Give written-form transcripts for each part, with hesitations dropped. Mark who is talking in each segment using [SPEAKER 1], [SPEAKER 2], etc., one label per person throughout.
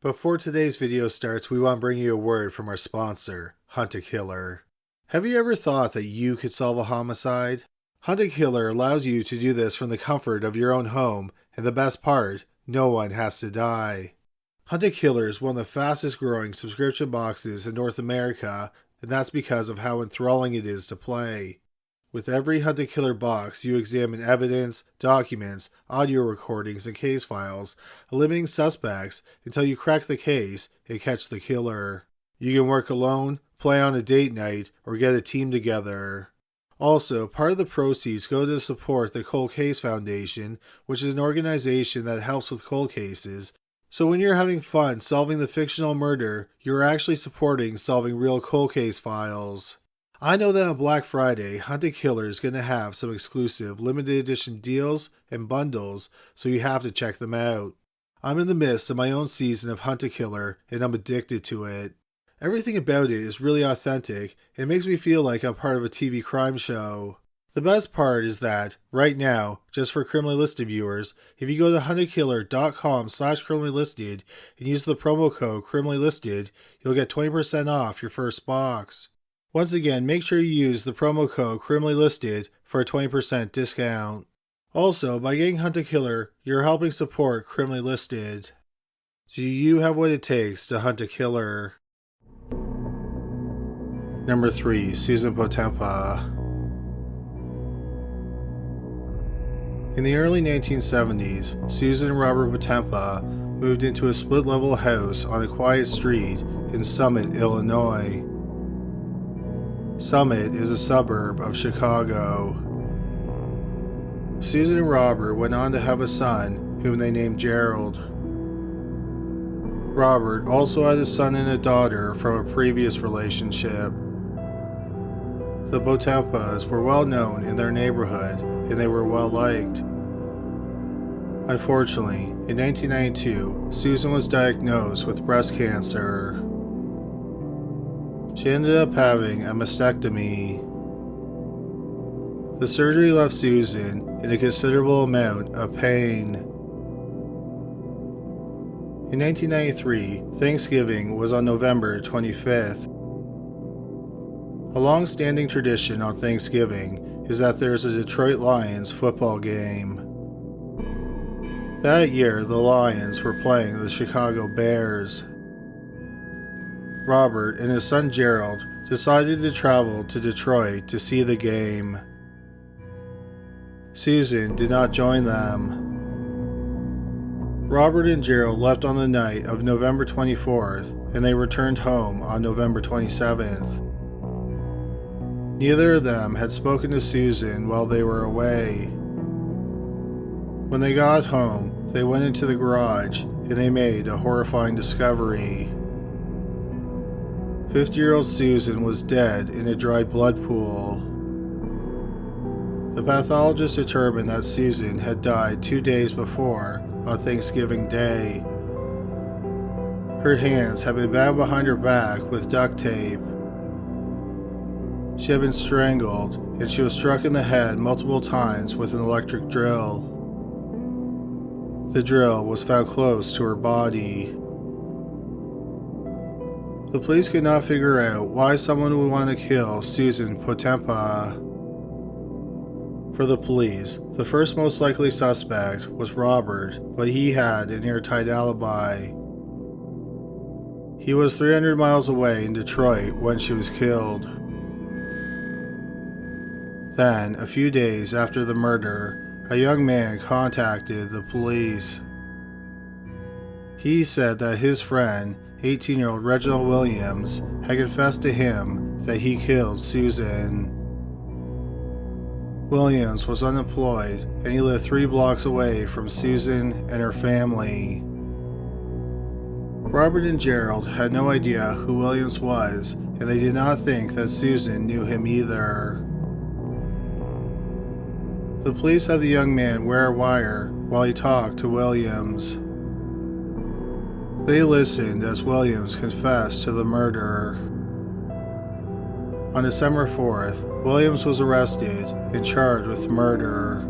[SPEAKER 1] Before today's video starts, we want to bring you a word from our sponsor, Hunt a Killer. Have you ever thought that you could solve a homicide? Hunt a Killer allows you to do this from the comfort of your own home, and the best part, no one has to die. Hunt a Killer is one of the fastest growing subscription boxes in North America, and that's because of how enthralling it is to play. With every Hunt a Killer box, you examine evidence, documents, audio recordings, and case files, eliminating suspects until you crack the case and catch the killer. You can work alone, play on a date night, or get a team together. Also, part of the proceeds go to support the Cold Case Foundation, which is an organization that helps with cold cases. So when you're having fun solving the fictional murder, you're actually supporting solving real cold case files. I know that on Black Friday, Hunt a Killer is going to have some exclusive limited edition deals and bundles, so you have to check them out. I'm in the midst of my own season of Hunt a Killer, and I'm addicted to it. Everything about it is really authentic, and it makes me feel like I'm part of a TV crime show. The best part is that, right now, just for criminally listed viewers, if you go to huntakiller.com/criminally listed and use the promo code criminally listed, you'll get 20% off your first box. Once again, make sure you use the promo code criminally listed for a 20% discount. Also, by getting Hunt a Killer, you're helping support Criminally Listed. Do you have what it takes to hunt a killer? Number 3. Susan Potempa. In the early 1970s, Susan and Robert Potempa moved into a split-level house on a quiet street in Summit, Illinois. Summit is a suburb of Chicago. Susan and Robert went on to have a son, whom they named Gerald. Robert also had a son and a daughter from a previous relationship. The Potempas were well known in their neighborhood, and they were well liked. Unfortunately, in 1992, Susan was diagnosed with breast cancer. She ended up having a mastectomy. The surgery left Susan in a considerable amount of pain. In 1993, Thanksgiving was on November 25th. A long-standing tradition on Thanksgiving is that there's a Detroit Lions football game. That year, the Lions were playing the Chicago Bears. Robert and his son Gerald decided to travel to Detroit to see the game. Susan did not join them. Robert and Gerald left on the night of November 24th, and they returned home on November 27th. Neither of them had spoken to Susan while they were away. When they got home, they went into the garage, and they made a horrifying discovery. 50-year-old Susan was dead in a dried blood pool. The pathologist determined that Susan had died 2 days before, on Thanksgiving Day. Her hands had been bound behind her back with duct tape. She had been strangled, and she was struck in the head multiple times with an electric drill. The drill was found close to her body. The police could not figure out why someone would want to kill Susan Potempa. For the police, the first most likely suspect was Robert, but he had an airtight alibi. He was 300 miles away in Detroit when she was killed. Then, a few days after the murder, a young man contacted the police. He said that his friend, 18-year-old Reginald Williams, had confessed to him that he killed Susan. Williams was unemployed, and he lived 3 blocks away from Susan and her family. Robert and Gerald had no idea who Williams was, and they did not think that Susan knew him either. The police had the young man wear a wire while he talked to Williams. They listened as Williams confessed to the murder. On December 4th, Williams was arrested and charged with murder.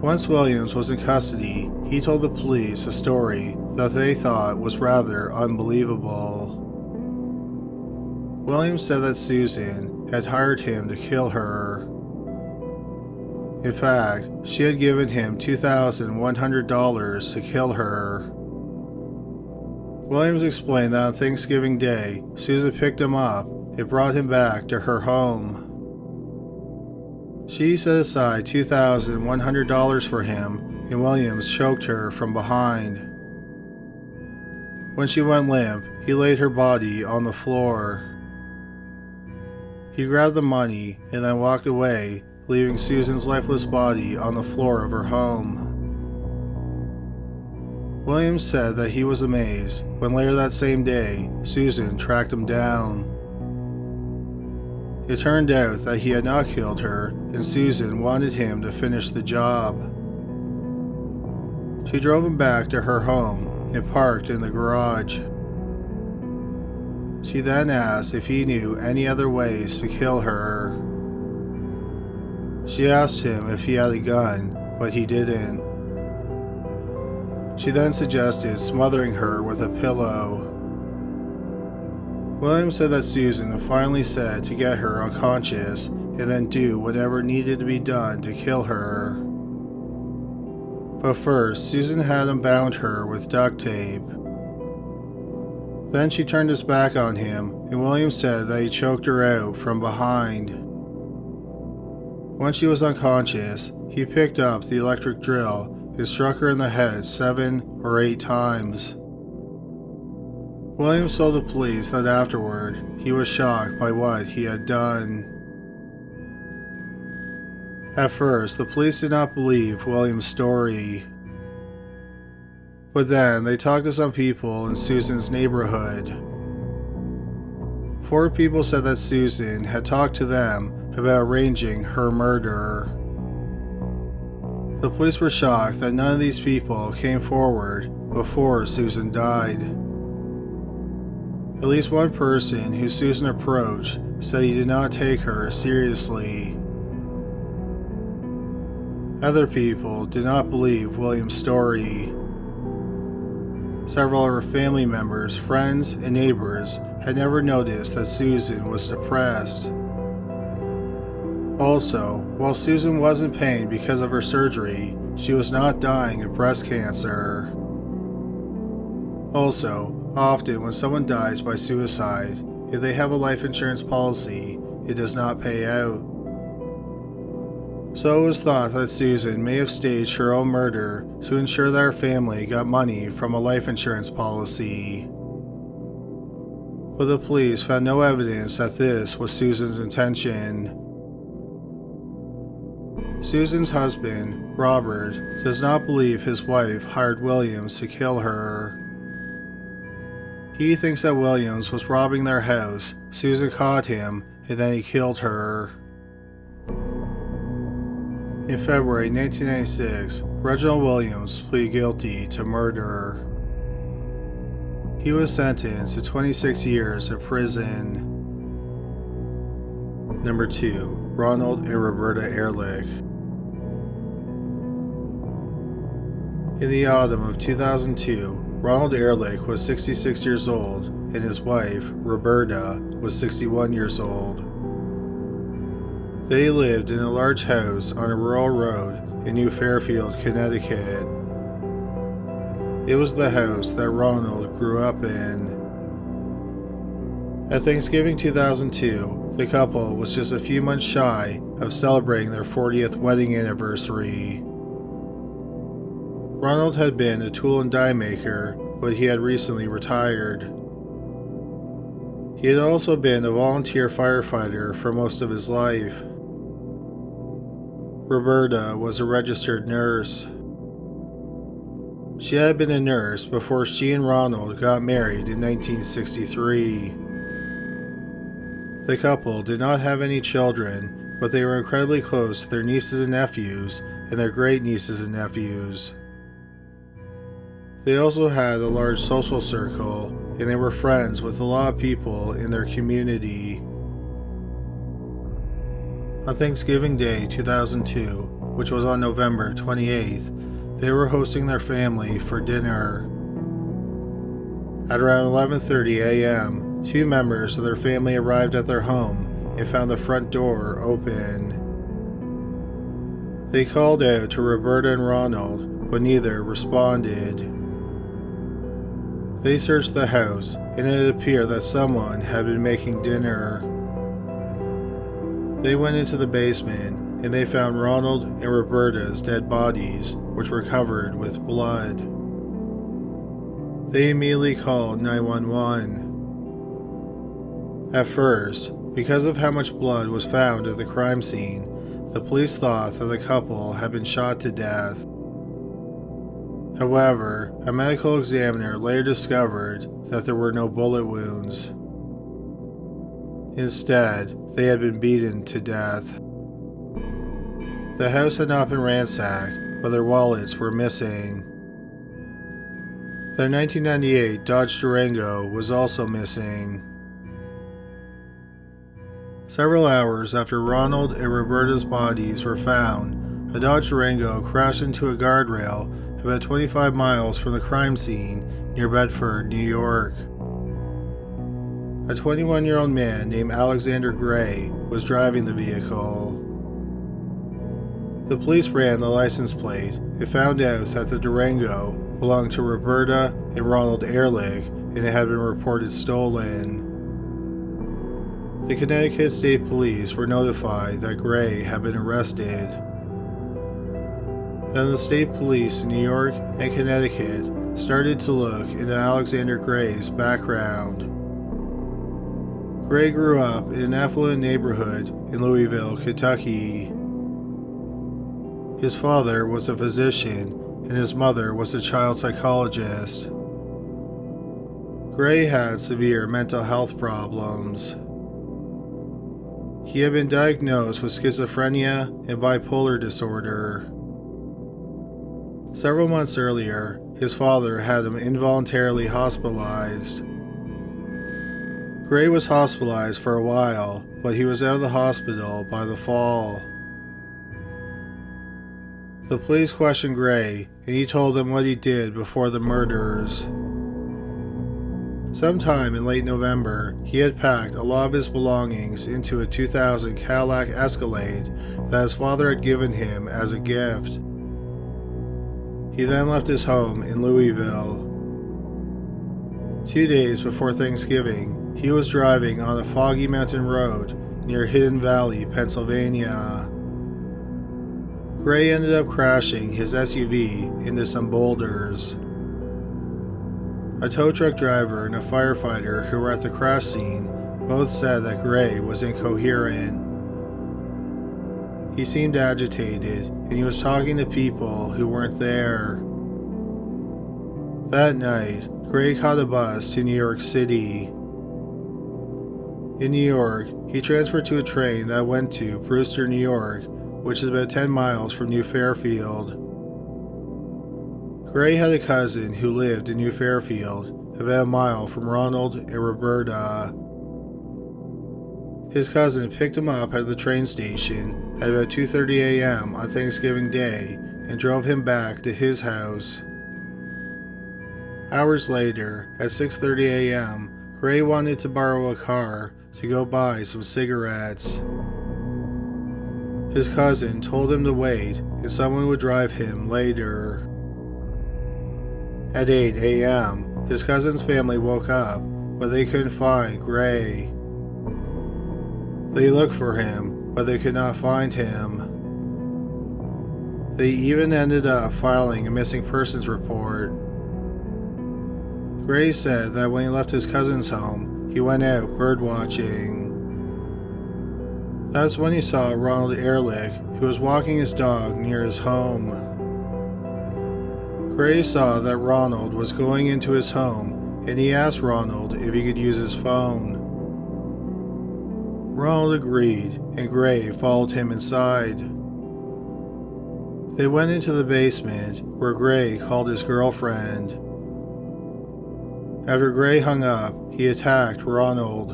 [SPEAKER 1] Once Williams was in custody, he told the police a story that they thought was rather unbelievable. Williams said that Susan had hired him to kill her. In fact, she had given him $2,100 to kill her. Williams explained that on Thanksgiving Day, Susan picked him up and brought him back to her home. She set aside $2,100 for him, and Williams choked her from behind. When she went limp, he laid her body on the floor. He grabbed the money and then walked away, leaving Susan's lifeless body on the floor of her home. Williams said that he was amazed when later that same day, Susan tracked him down. It turned out that he had not killed her, and Susan wanted him to finish the job. She drove him back to her home and parked in the garage. She then asked if he knew any other ways to kill her. She asked him if he had a gun, but he didn't. She then suggested smothering her with a pillow. Williams said that Susan finally said to get her unconscious and then do whatever needed to be done to kill her. But first, Susan had unbound her with duct tape. Then she turned his back on him, and Williams said that he choked her out from behind. When she was unconscious, he picked up the electric drill and struck her in the head 7 or 8 times. Williams told the police that afterward, he was shocked by what he had done. At first, the police did not believe Williams' story. But then, they talked to some people in Susan's neighborhood. 4 people said that Susan had talked to them about arranging her murder. The police were shocked that none of these people came forward before Susan died. At least one person who Susan approached said he did not take her seriously. Other people did not believe Williams' story. Several of her family members, friends, and neighbors had never noticed that Susan was depressed. Also, while Susan was in pain because of her surgery, she was not dying of breast cancer. Also, often when someone dies by suicide, if they have a life insurance policy, it does not pay out. So it was thought that Susan may have staged her own murder to ensure that her family got money from a life insurance policy. But the police found no evidence that this was Susan's intention. Susan's husband, Robert, does not believe his wife hired Williams to kill her. He thinks that Williams was robbing their house, Susan caught him, and then he killed her. In February 1996, Reginald Williams pleaded guilty to murder. He was sentenced to 26 years in prison. Number 2. Ronald and Roberta Ahrlich. In the autumn of 2002, Ronald Ahrlich was 66 years old, and his wife, Roberta, was 61 years old. They lived in a large house on a rural road in New Fairfield, Connecticut. It was the house that Ronald grew up in. At Thanksgiving 2002, the couple was just a few months shy of celebrating their 40th wedding anniversary. Ronald had been a tool and die maker, but he had recently retired. He had also been a volunteer firefighter for most of his life. Roberta was a registered nurse. She had been a nurse before she and Ronald got married in 1963. The couple did not have any children, but they were incredibly close to their nieces and nephews and their great-nieces and nephews. They also had a large social circle, and they were friends with a lot of people in their community. On Thanksgiving Day 2002, which was on November 28th, they were hosting their family for dinner. At around 11:30 a.m., 2 members of their family arrived at their home and found the front door open. They called out to Roberta and Ronald, but neither responded. They searched the house, and it appeared that someone had been making dinner. They went into the basement, and they found Ronald and Roberta's dead bodies, which were covered with blood. They immediately called 911. At first, because of how much blood was found at the crime scene, the police thought that the couple had been shot to death. However, a medical examiner later discovered that there were no bullet wounds. Instead, they had been beaten to death. The house had not been ransacked, but their wallets were missing. Their 1998 Dodge Durango was also missing. Several hours after Ronald and Roberta's bodies were found, a Dodge Durango crashed into a guardrail about 25 miles from the crime scene near Bedford, New York. A 21-year-old man named Alexander Gray was driving the vehicle. The police ran the license plate and found out that the Durango belonged to Roberta and Ronald Ahrlich, and it had been reported stolen. The Connecticut State Police were notified that Gray had been arrested. Then the state police in New York and Connecticut started to look into Alexander Gray's background. Gray grew up in an affluent neighborhood in Louisville, Kentucky. His father was a physician and his mother was a child psychologist. Gray had severe mental health problems. He had been diagnosed with schizophrenia and bipolar disorder. Several months earlier, his father had him involuntarily hospitalized. Gray was hospitalized for a while, but he was out of the hospital by the fall. The police questioned Gray, and he told them what he did before the murders. Sometime in late November, he had packed a lot of his belongings into a 2000 Cadillac Escalade that his father had given him as a gift. He then left his home in Louisville. 2 days before Thanksgiving, he was driving on a foggy mountain road near Hidden Valley, Pennsylvania. Gray ended up crashing his SUV into some boulders. A tow truck driver and a firefighter who were at the crash scene both said that Gray was incoherent. He seemed agitated, and he was talking to people who weren't there. That night, Gray caught a bus to New York City. In New York, he transferred to a train that went to Brewster, New York, which is about 10 miles from New Fairfield. Gray had a cousin who lived in New Fairfield, about a mile from Ronald and Roberta. His cousin picked him up at the train station at about 2:30 a.m. on Thanksgiving Day and drove him back to his house. Hours later, at 6:30 a.m., Gray wanted to borrow a car to go buy some cigarettes. His cousin told him to wait and someone would drive him later. At 8 a.m., his cousin's family woke up, but they couldn't find Gray. They looked for him, but they could not find him. They even ended up filing a missing persons report. Gray said that when he left his cousin's home, he went out birdwatching. That's when he saw Ronald Ahrlich, who was walking his dog near his home. Gray saw that Ronald was going into his home, and he asked Ronald if he could use his phone. Ronald agreed, and Gray followed him inside. They went into the basement, where Gray called his girlfriend. After Gray hung up, he attacked Ronald.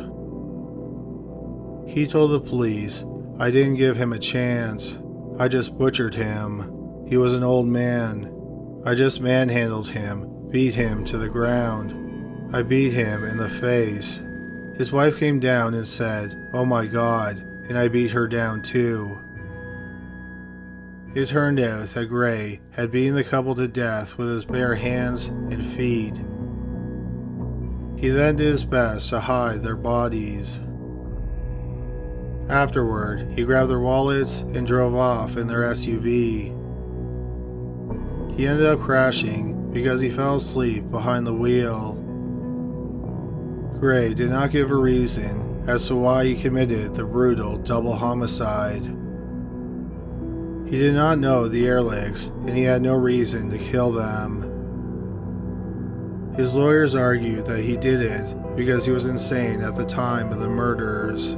[SPEAKER 1] He told the police, "I didn't give him a chance. I just butchered him. He was an old man. I just manhandled him, beat him to the ground. I beat him in the face. His wife came down and said, "Oh my God," and I beat her down too. It turned out that Gray had beaten the couple to death with his bare hands and feet. He then did his best to hide their bodies. Afterward, he grabbed their wallets and drove off in their SUV. He ended up crashing because he fell asleep behind the wheel. Gray did not give a reason as to why he committed the brutal double homicide. He did not know the Ahrlichs, and he had no reason to kill them. His lawyers argued that he did it because he was insane at the time of the murders.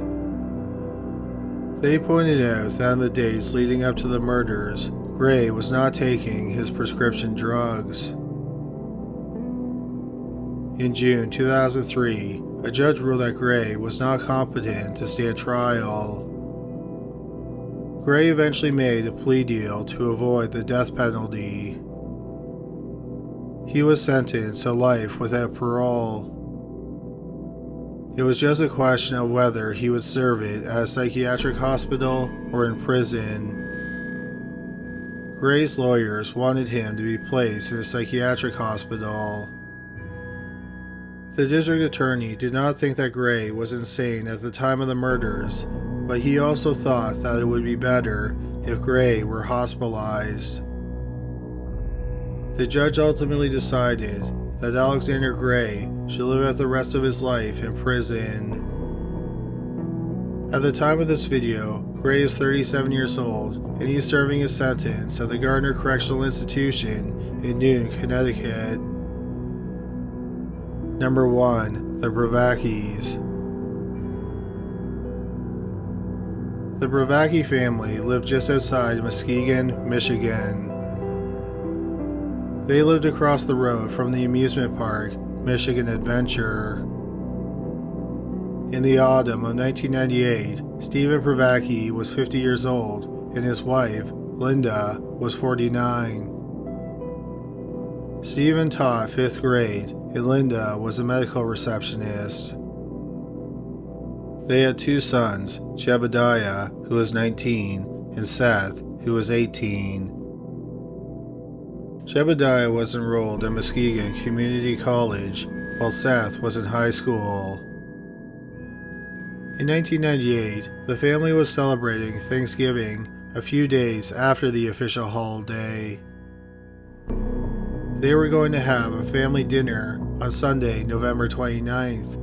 [SPEAKER 1] They pointed out that in the days leading up to the murders, Gray was not taking his prescription drugs. In June 2003, a judge ruled that Gray was not competent to stand trial. Gray eventually made a plea deal to avoid the death penalty. He was sentenced to life without parole. It was just a question of whether he would serve it at a psychiatric hospital or in prison. Gray's lawyers wanted him to be placed in a psychiatric hospital. The district attorney did not think that Gray was insane at the time of the murders, but he also thought that it would be better if Gray were hospitalized. The judge ultimately decided that Alexander Gray should live out the rest of his life in prison. At the time of this video, Gray is 37 years old and he is serving his sentence at the Gardner Correctional Institution in Newton, Connecticut. Number 1. The Privackys. The Privacky family lived just outside Muskegon, Michigan. They lived across the road from the amusement park, Michigan Adventure. In the autumn of 1998, Stephen Privacky was 50 years old and his wife, Linda, was 49. Stephen taught 5th grade and Linda was a medical receptionist. They had 2 sons, Jebediah, who was 19, and Seth, who was 18. Jebediah was enrolled at Muskegon Community College, while Seth was in high school. In 1998, the family was celebrating Thanksgiving a few days after the official holiday. They were going to have a family dinner on Sunday, November 29th.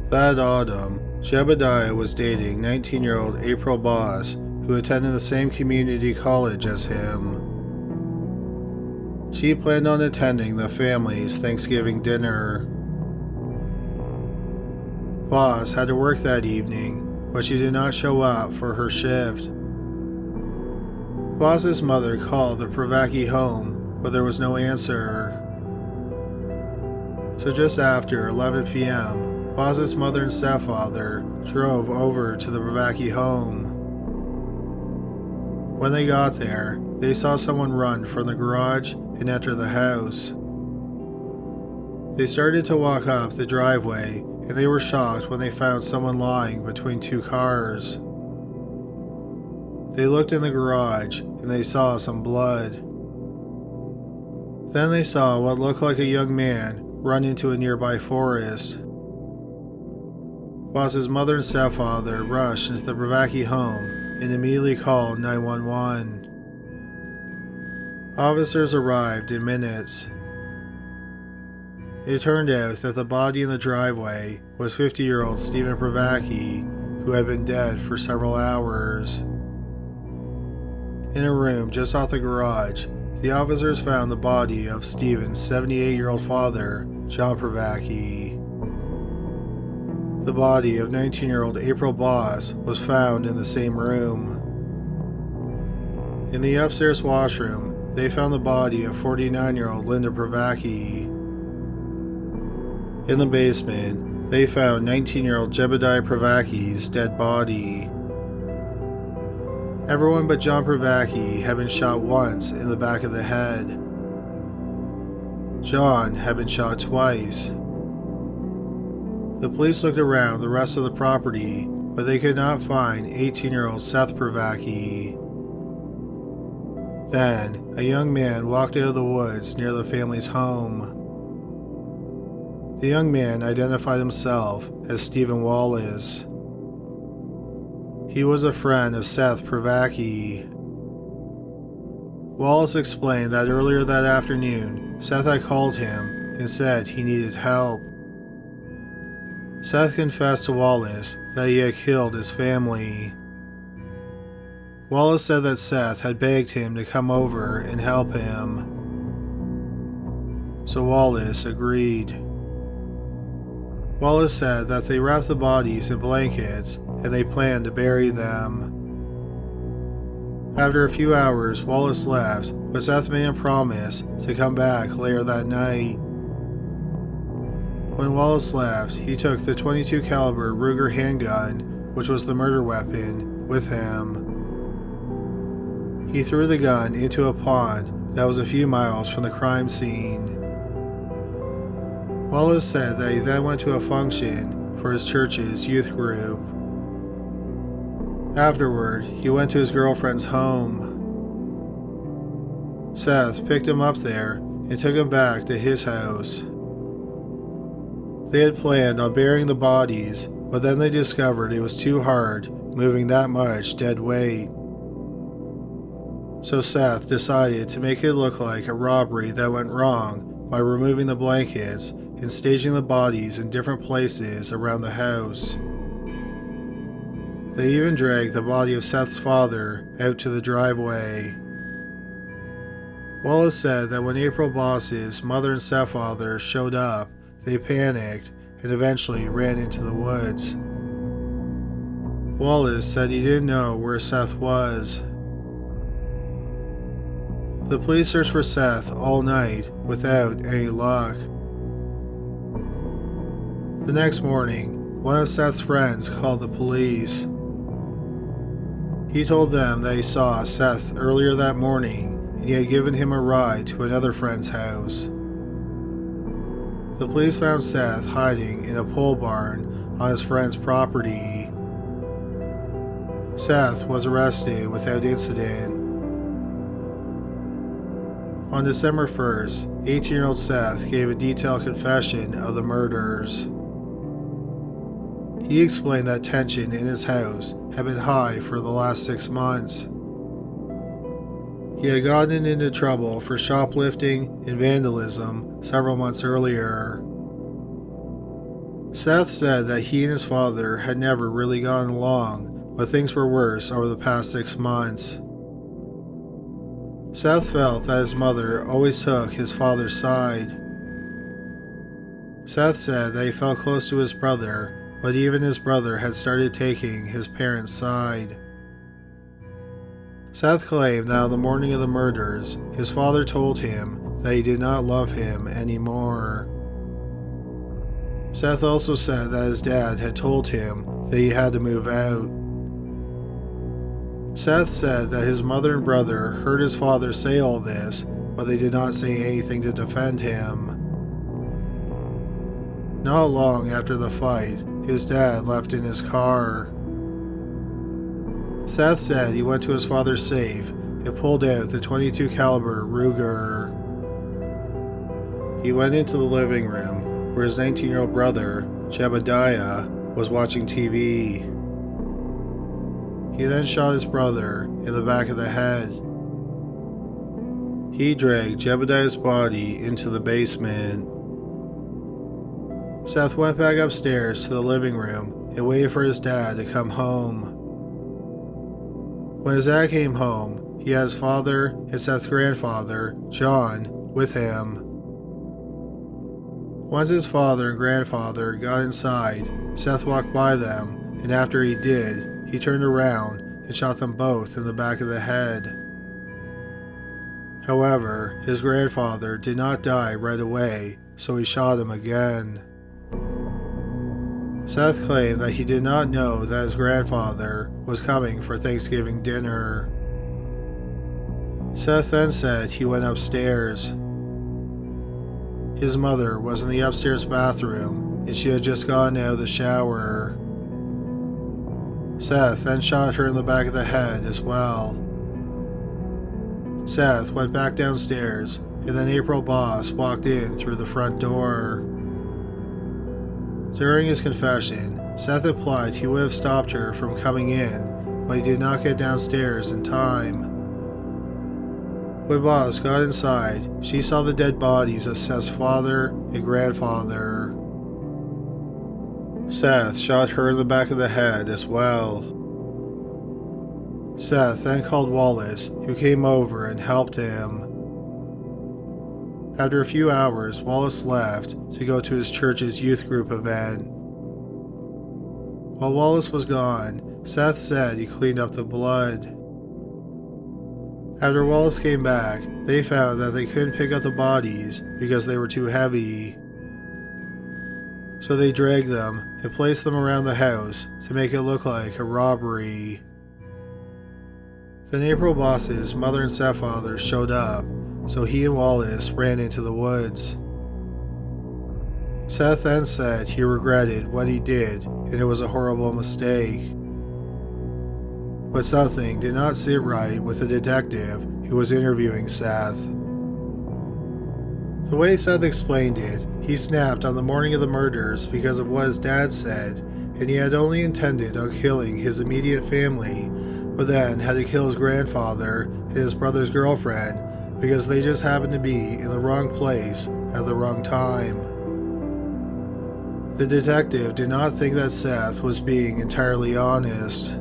[SPEAKER 1] That autumn, Jebediah was dating 19-year-old April Boss, who attended the same community college as him. She planned on attending the family's Thanksgiving dinner. Boss had to work that evening, but she did not show up for her shift. Boss's mother called the Privacky home, but there was no answer. So just after 11 p.m., Boss's mother and stepfather drove over to the Privacky home. When they got there, they saw someone run from the garage and enter the house. They started to walk up the driveway, and they were shocked when they found someone lying between 2 cars. They looked in the garage, and they saw some blood. Then they saw what looked like a young man run into a nearby forest. Boss's mother and stepfather rushed into the Privacky home and immediately called 911. Officers arrived in minutes. It turned out that the body in the driveway was 50-year-old Stephen Privacky, who had been dead for several hours. In a room just off the garage, the officers found the body of Stephen's 78-year-old father, John Privacky. The body of 19-year-old April Boss was found in the same room. In the upstairs washroom, they found the body of 49-year-old Linda Privacky. In the basement, they found 19-year-old Jebediah Privacky's dead body. Everyone but John Privacky had been shot once in the back of the head. John had been shot twice. The police looked around the rest of the property, but they could not find 18-year-old Seth Privacky. Then, a young man walked out of the woods near the family's home. The young man identified himself as Stephen Wallace. He was a friend of Seth Privacky. Wallace explained that earlier that afternoon, Seth had called him and said he needed help. Seth confessed to Wallace that he had killed his family. Wallace said that Seth had begged him to come over and help him. So Wallace agreed. Wallace said that they wrapped the bodies in blankets and they planned to bury them. After a few hours, Wallace left, but Seth made a promise to come back later that night. When Wallace left, he took the .22 caliber Ruger handgun, which was the murder weapon, with him. He threw the gun into a pond that was a few miles from the crime scene. Wallace said that he then went to a function for his church's youth group. Afterward, he went to his girlfriend's home. Seth picked him up there and took him back to his house. They had planned on burying the bodies, but then they discovered it was too hard moving that much dead weight. So Seth decided to make it look like a robbery that went wrong by removing the blankets and staging the bodies in different places around the house. They even dragged the body of Seth's father out to the driveway. Wallace said that when April Boss's mother and stepfather showed up, they panicked and eventually ran into the woods. Wallace said he didn't know where Seth was. The police searched for Seth all night without any luck. The next morning, one of Seth's friends called the police. He told them that he saw Seth earlier that morning and he had given him a ride to another friend's house. The police found Seth hiding in a pole barn on his friend's property. Seth was arrested without incident. On December 1st, 18-year-old Seth gave a detailed confession of the murders. He explained that tension in his house had been high for the last 6 months. He had gotten into trouble for shoplifting and vandalism several months earlier. Seth said that he and his father had never really gotten along, but things were worse over the past 6 months. Seth felt that his mother always took his father's side. Seth said that he felt close to his brother, but even his brother had started taking his parents' side. Seth claimed that on the morning of the murders, his father told him that he did not love him anymore. Seth also said that his dad had told him that he had to move out. Seth said that his mother and brother heard his father say all this, but they did not say anything to defend him. Not long after the fight, his dad left in his car. Seth said he went to his father's safe and pulled out the .22 caliber Ruger. He went into the living room where his 19-year-old brother, Jebediah, was watching TV. He then shot his brother in the back of the head. He dragged Jebediah's body into the basement. Seth went back upstairs to the living room and waited for his dad to come home. When his dad came home, he had his father and Seth's grandfather, John, with him. Once his father and grandfather got inside, Seth walked by them, and after he did, he turned around and shot them both in the back of the head. However, his grandfather did not die right away, so he shot him again. Seth claimed that he did not know that his grandfather was coming for Thanksgiving dinner. Seth then said he went upstairs. His mother was in the upstairs bathroom and she had just gotten out of the shower. Seth then shot her in the back of the head as well. Seth went back downstairs and then April Boss walked in through the front door. During his confession, Seth implied he would have stopped her from coming in, but he did not get downstairs in time. When Boss got inside, she saw the dead bodies of Seth's father and grandfather. Seth shot her in the back of the head as well. Seth then called Wallace, who came over and helped him. After a few hours, Wallace left to go to his church's youth group event. While Wallace was gone, Seth said he cleaned up the blood. After Wallace came back, they found that they couldn't pick up the bodies because they were too heavy. So they dragged them and placed them around the house to make it look like a robbery. Then April Boss's mother and stepfather showed up, so he and Wallace ran into the woods. Seth then said he regretted what he did and it was a horrible mistake. But something did not sit right with the detective who was interviewing Seth. The way Seth explained it, he snapped on the morning of the murders because of what his dad said, and he had only intended on killing his immediate family, but then had to kill his grandfather and his brother's girlfriend because they just happened to be in the wrong place at the wrong time. The detective did not think that Seth was being entirely honest.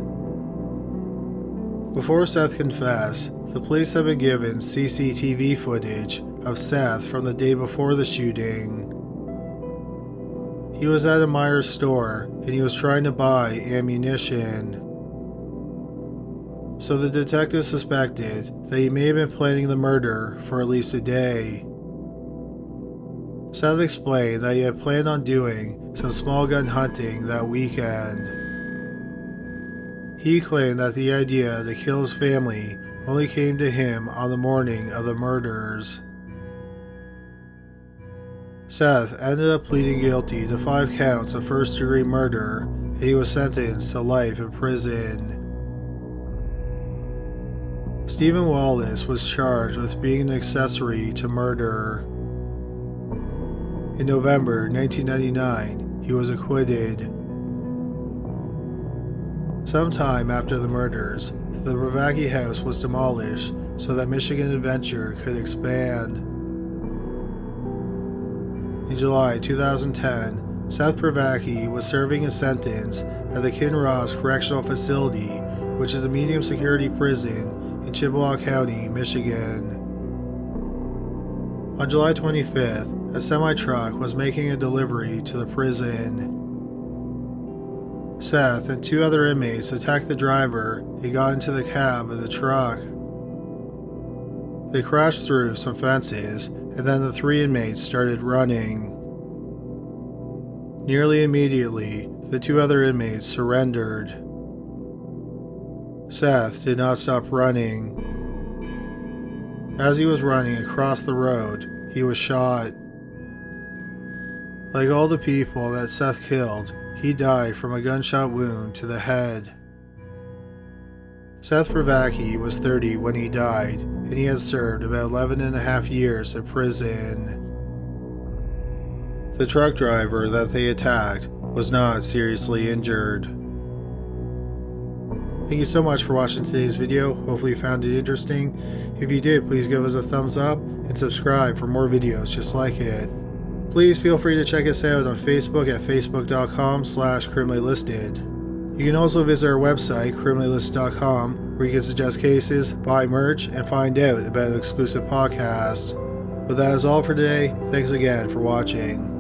[SPEAKER 1] Before Seth confessed, the police had been given CCTV footage of Seth from the day before the shooting. He was at a Myers store and he was trying to buy ammunition. So the detective suspected that he may have been planning the murder for at least a day. Seth explained that he had planned on doing some small gun hunting that weekend. He claimed that the idea to kill his family only came to him on the morning of the murders. Seth ended up pleading guilty to 5 counts of first-degree murder, and he was sentenced to life in prison. Stephen Wallace was charged with being an accessory to murder. In November 1999, he was acquitted. Sometime after the murders, the Privacky house was demolished so that Michigan Adventure could expand. In July 2010, Seth Privacky was serving a sentence at the Kinross Correctional Facility, which is a medium security prison in Chippewa County, Michigan. On July 25th, a semi-truck was making a delivery to the prison. Seth and 2 other inmates attacked the driver and got into the cab of the truck. They crashed through some fences, and then the 3 inmates started running. Nearly immediately, the 2 other inmates surrendered. Seth did not stop running. As he was running across the road, he was shot. Like all the people that Seth killed, he died from a gunshot wound to the head. Seth Privacky was 30 when he died, and he had served about 11.5 years in prison. The truck driver that they attacked was not seriously injured. Thank you so much for watching today's video. Hopefully you found it interesting. If you did, please give us a thumbs up and subscribe for more videos just like it. Please feel free to check us out on Facebook at facebook.com/criminallylisted. You can also visit our website, criminallylisted.com, where you can suggest cases, buy merch, and find out about an exclusive podcast. But that is all for today. Thanks again for watching.